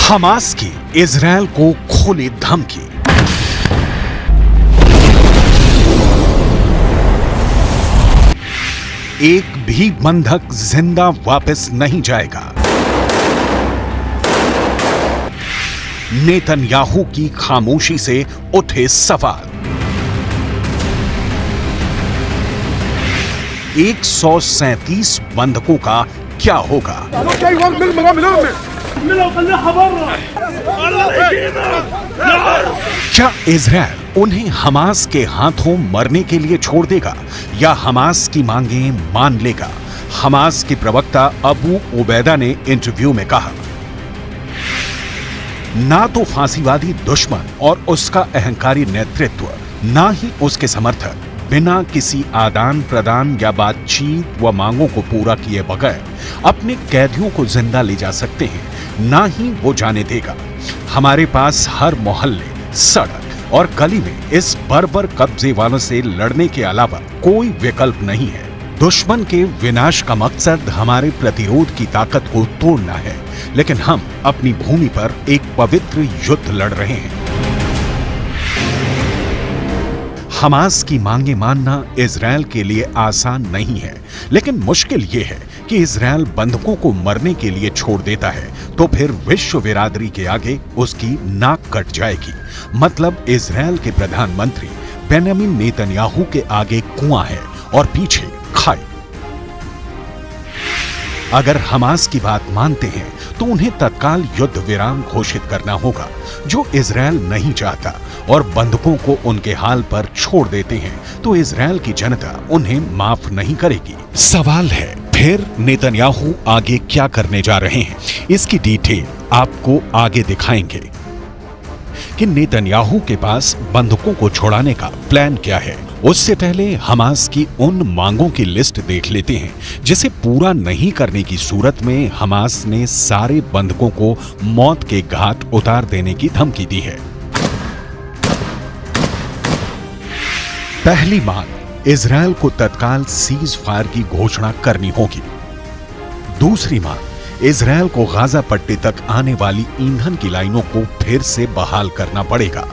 Hamas की Israel को खुली धमकी। एक भी बंधक जिंदा वापस नहीं जाएगा। नेतन्याहू की खामोशी से उठे सवाल। 137 बंधकों का क्या होगा? क्या इजरायल उन्हें हमास के हाथों मरने के लिए छोड़ देगा या हमास की मांगें मान लेगा? हमास के प्रवक्ता अबू उबैदा ने इंटरव्यू में कहा, ना तो फांसीवादी दुश्मन और उसका अहंकारी नेतृत्व, ना ही उसके समर्थक बिना किसी आदान प्रदान या बातचीत व मांगों को पूरा किए बगैर अपने कैदियों को जिंदा ले जा सकते हैं, ना ही वो जाने देगा। हमारे पास हर मोहल्ले, सड़क और गली में इस बर्बर कब्जे वालों से लड़ने के अलावा कोई विकल्प नहीं है। दुश्मन के विनाश का मकसद हमारे प्रतिरोध की ताकत को तोड़ना है, लेकिन हम अपनी भूमि पर एक पवित्र युद्ध लड़ रहे हैं। हमास की मांगे मानना इजरायल के लिए आसान नहीं है, लेकिन मुश्किल यह है कि इजरायल बंधकों को मरने के लिए छोड़ देता है तो फिर विश्व बिरादरी के आगे उसकी नाक कट जाएगी। मतलब इजरायल के प्रधानमंत्री बेंयामिन नेतन्याहू के आगे कुआं है और पीछे खाई। अगर हमास की बात मानते हैं तो उन्हें तत्काल युद्ध विराम घोषित करना होगा, जो इजरायल नहीं चाहता, और बंधकों को उनके हाल पर छोड़ देते हैं तो इजरायल की जनता उन्हें माफ नहीं करेगी। सवाल है, फिर नेतन्याहू आगे क्या करने जा रहे हैं? इसकी डिटेल आपको आगे दिखाएंगे कि नेतन्याहू के पास बंधकों को छुड़ाने का प्लान क्या है। उससे पहले हमास की उन मांगों की लिस्ट देख लेते हैं जिसे पूरा नहीं करने की सूरत में हमास ने सारे बंधकों को मौत के घाट उतार देने की धमकी दी है। पहली मांग, इजरायल को तत्काल सीज फायर की घोषणा करनी होगी। दूसरी मांग, इजरायल को गाजा पट्टी तक आने वाली ईंधन की लाइनों को फिर से बहाल करना पड़ेगा।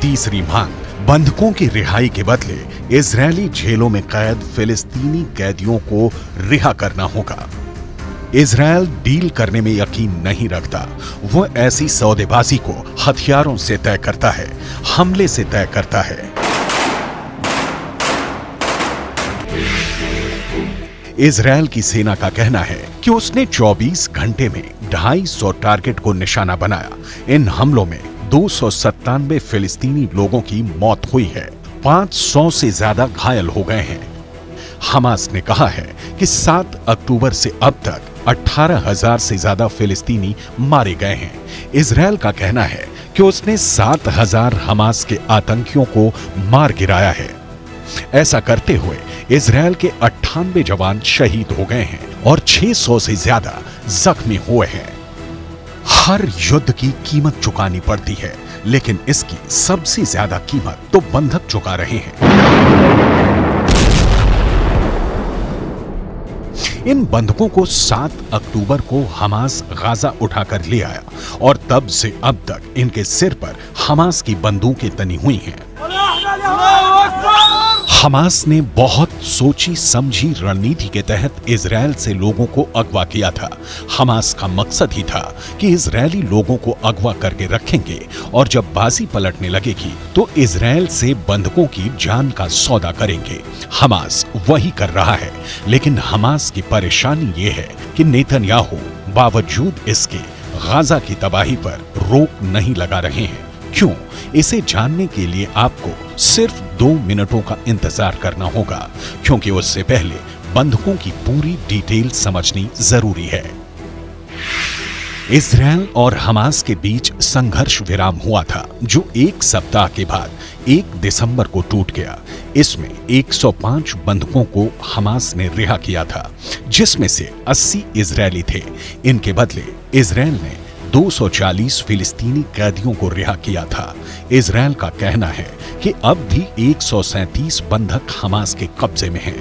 तीसरी मांग, बंधकों की रिहाई के बदले इजरायली जेलों में कैद फिलिस्तीनी कैदियों को रिहा करना होगा। इजरायल डील करने में यकीन नहीं रखता, वह ऐसी सौदेबाजी को हथियारों से तय करता है, हमले से तय करता है। इजरायल की सेना का कहना है कि उसने 24 घंटे में 250 टारगेट को निशाना बनाया। इन हमलों में 297 फिलिस्तीनी लोगों की मौत हुई है, 500 से ज्यादा घायल हो गए हैं। हमास ने कहा है कि 7 अक्टूबर से अब तक 18,000 से ज्यादा फिलिस्तीनी मारे गए हैं। इजरायल का कहना है कि उसने 7,000 हमास के आतंकियों को मार गिराया है। ऐसा करते हुए इजरायल के 98 जवान शहीद हो गए हैं और 600 से ज्यादा जख्मी हुए हैं। हर युद्ध की कीमत चुकानी पड़ती है, लेकिन इसकी सबसे ज्यादा कीमत तो बंधक चुका रहे हैं। इन बंधकों को 7 अक्टूबर को हमास गाजा उठाकर ले आया और तब से अब तक इनके सिर पर हमास की बंदूकें तनी हुई हैं। हमास ने बहुत सोची समझी रणनीति के तहत इजरायल से लोगों को अगवा किया था। हमास का मकसद ही था कि इजरायली लोगों को अगवा करके रखेंगे और जब बाजी पलटने लगेगी तो इजरायल से बंधकों की जान का सौदा करेंगे। हमास वही कर रहा है, लेकिन हमास की परेशानी ये है कि नेतन्याहू बावजूद इसके गाजा की तबाही पर रोक नहीं लगा रहे हैं। क्यों? इसे जानने के लिए आपको सिर्फ 2 मिनटों का इंतजार करना होगा, क्योंकि उससे पहले बंधकों की पूरी डिटेल समझनी जरूरी है। इजरायल और हमास के बीच संघर्ष विराम हुआ था, जो 1 सप्ताह के बाद 1 दिसंबर को टूट गया। इसमें 105 बंधकों को हमास ने रिहा किया था, जिसमें से 80 इजरायली थे। इनके बदले इजरायल ने 240 फिलिस्तीनी कैदियों को रिहा किया था। इजरायल का कहना है कि अब भी 137 बंधक हमास के कब्जे में हैं।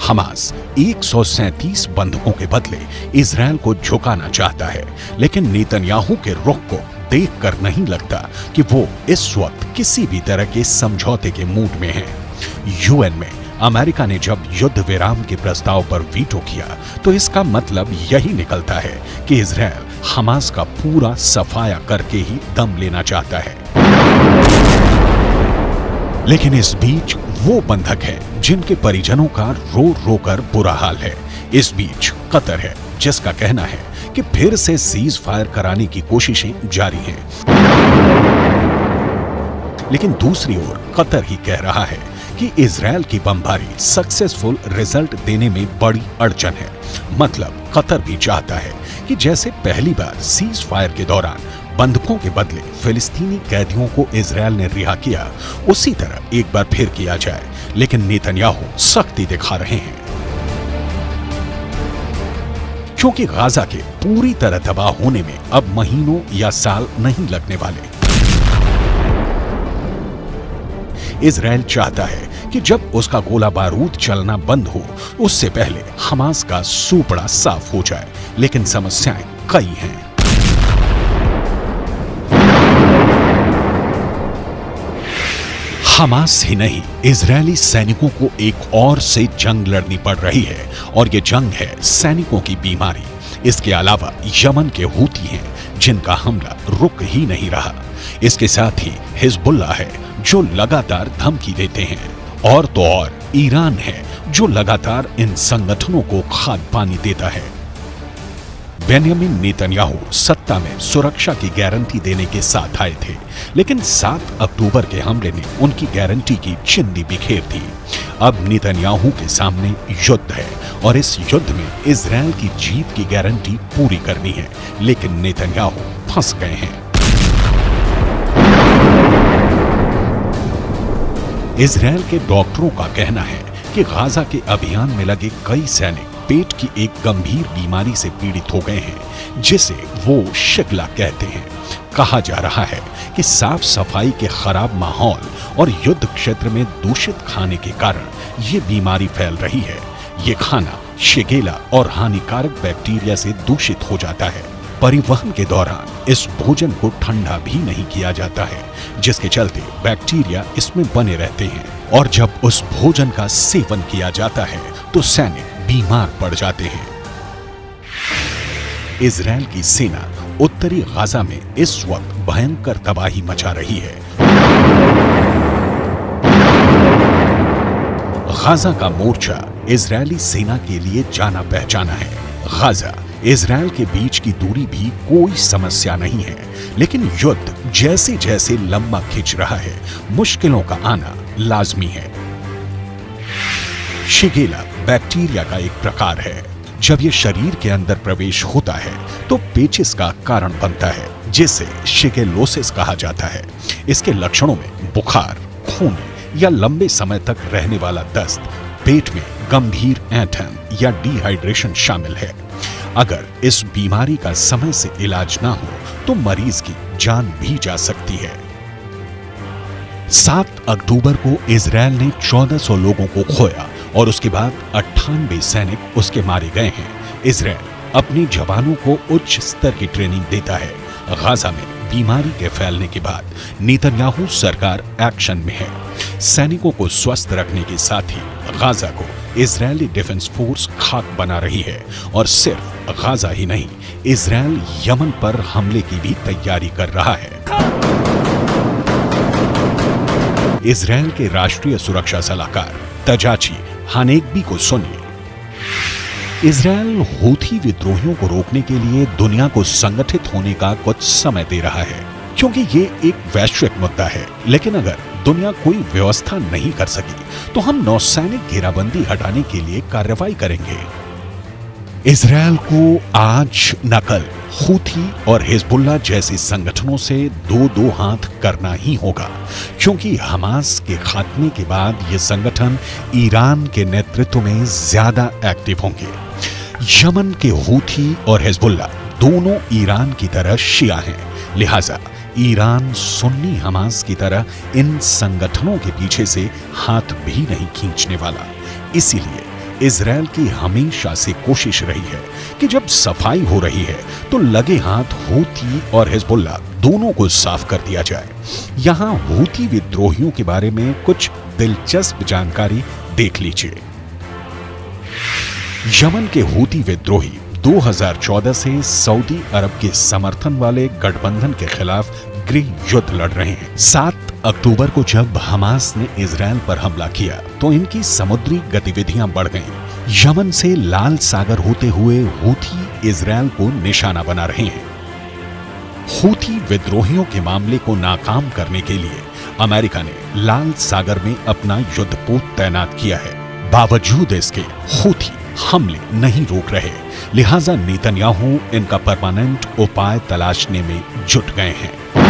हमास 137 बंधकों के बदले इजरायल को झुकाना चाहता है, लेकिन नेतन्याहू के रुख को देखकर नहीं लगता कि वो इस वक्त किसी भी तरह के समझौते के मूड में है। यूएन में अमेरिका ने जब युद्ध विराम के प्रस्ताव पर वीटो किया तो इसका मतलब यही निकलता है कि इजरायल हमास का पूरा सफाया करके ही दम लेना चाहता है। लेकिन इस बीच वो बंधक है जिनके परिजनों का रो रो कर बुरा हाल है। इस बीच कतर है जिसका कहना है कि फिर से सीज फायर कराने की कोशिशें जारी हैं। लेकिन दूसरी ओर कतर ही कह रहा है कि इजरायल की बमबारी सक्सेसफुल रिजल्ट देने में बड़ी अड़चन है। मतलब कतर भी चाहता है कि जैसे पहली बार सीज फायर के दौरान बंधकों के बदले फिलिस्तीनी कैदियों को इजरायल ने रिहा किया, उसी तरह एक बार फिर किया जाए। लेकिन नेतन्याहू सख्ती दिखा रहे हैं, क्योंकि गाजा के पूरी तरह तबाह होने में अब महीनों या साल नहीं लगने वाले। इजरायल चाहता है कि जब उसका गोला बारूद चलना बंद हो उससे पहले हमास का सूपड़ा साफ हो जाए, लेकिन समस्याएं कई हैं। हमास ही नहीं, इजरायली सैनिकों को एक और से जंग लड़नी पड़ रही है, और ये जंग है सैनिकों की बीमारी। इसके अलावा यमन के हूती हैं जिनका हमला रुक ही नहीं रहा। इसके साथ ही हिजबुल्लाह है जो लगातार धमकी देते हैं, और तो और ईरान है जो लगातार इन संगठनों को खाद पानी देता है। बेंयामिन नेतन्याहू सत्ता में सुरक्षा की गारंटी देने के साथ आए थे, लेकिन 7 अक्टूबर के हमले ने उनकी गारंटी की चिंदी बिखेर दी। अब नेतन्याहू के सामने युद्ध है, और इस युद्ध में इजरायल की जीत की गारंटी पूरी करनी है, लेकिन नेतन्याहू फंस गए हैं। इजरायल के डॉक्टरों का कहना है कि गाजा के अभियान में लगे कई सैनिक पेट की एक गंभीर बीमारी से पीड़ित हो गए हैं, जिसे वो शिगला कहते हैं। कहा जा रहा है कि साफ सफाई के खराब माहौल और युद्ध क्षेत्र में दूषित खाने के कारण ये बीमारी फैल रही है। ये खाना शिगेला और हानिकारक बैक्टीरिया से दूषित हो जाता है। परिवहन के दौरान इस भोजन को ठंडा भी नहीं किया जाता है, जिसके चलते बैक्टीरिया इसमें बने रहते हैं, और जब उस भोजन का सेवन किया जाता है तो सैनिक बीमार पड़ जाते हैं। इजरायल की सेना उत्तरी गाजा में इस वक्त भयंकर तबाही मचा रही है। गाजा का मोर्चा इजरायली सेना के लिए जाना पहचाना है। गाजा इजरायल के बीच की दूरी भी कोई समस्या नहीं है, लेकिन युद्ध जैसे जैसे लंबा खिंच रहा है, मुश्किलों का आना लाजमी है। शिगेला बैक्टीरिया का एक प्रकार है। जब यह शरीर के अंदर प्रवेश होता है तो पेचिस का कारण बनता है, जिसे शिगेलोसिस कहा जाता है। इसके लक्षणों में बुखार, खून या लंबे समय तक रहने वाला दस्त, पेट में गंभीर ऐंठन या डिहाइड्रेशन शामिल है। अगर इस बीमारी का समय से इलाज ना हो तो मरीज की जान भी जा सकती है। 7 अक्टूबर को इजरायल ने 1400 लोगों को खोया, और उसके बाद 98 सैनिक उसके मारे गए हैं। इजरायल अपने जवानों को उच्च स्तर की ट्रेनिंग देता है। गाजा में बीमारी के फैलने के बाद नेतन्याहू सरकार एक्शन में है। सैनिकों को स्वस्थ रखने के साथ ही गाजा को इजरायली डिफेंस फोर्स खाक बना रही है, और सिर्फ गाजा ही नहीं, इजरायल यमन पर हमले की भी तैयारी कर रहा है। इजरायल के राष्ट्रीय सुरक्षा सलाहकार तजाची हानेगबी को सुनिए। इजरायल हूथी विद्रोहियों को रोकने के लिए दुनिया को संगठित होने का कुछ समय दे रहा है, क्योंकि ये एक वैश्विक मुद्दा है। लेकिन अगर दुनिया कोई व्यवस्था नहीं कर सकी तो हम नौसैनिक घेराबंदी हटाने के लिए कार्रवाई करेंगे। इजरायल को आज न कल हूथी और हिजबुल्लाह जैसे संगठनों से दो हाथ करना ही होगा, क्योंकि हमास के खात्मे के बाद ये संगठन ईरान के नेतृत्व में ज्यादा एक्टिव होंगे। यमन के हूथी और हिजबुल्लाह दोनों ईरान की तरह शिया हैं, लिहाजा ईरान सुन्नी हमास की तरह इन संगठनों के पीछे से हाथ भी नहीं खींचने वाला। इसीलिए इजराइल की हमेशा से कोशिश रही है कि जब सफाई हो रही है तो लगे हाथ हूथी और हिजबुल्लाह दोनों को साफ कर दिया जाए। यहां हूथी विद्रोहियों के बारे में कुछ दिलचस्प जानकारी देख लीजिए। यमन के हूथी विद्रोही 2014 से सऊदी अरब के समर्थन वाले गठबंधन के खिलाफ गृह युद्ध लड़ रहे हैं। 7 अक्टूबर को जब हमास ने इजराइल पर हमला किया तो इनकी समुद्री गतिविधियां बढ़ गईं। यमन से लाल सागर होते हुए हूथी इजराइल को निशाना बना रहे हैं। हूथी विद्रोहियों के मामले को नाकाम करने के लिए अमेरिका ने लाल सागर में अपना युद्धपोत तैनात किया है। बावजूद इसके हूथी हमले नहीं रोक रहे, लिहाजा नेतन्याहू इनका परमानेंट उपाय तलाशने में जुट गए हैं।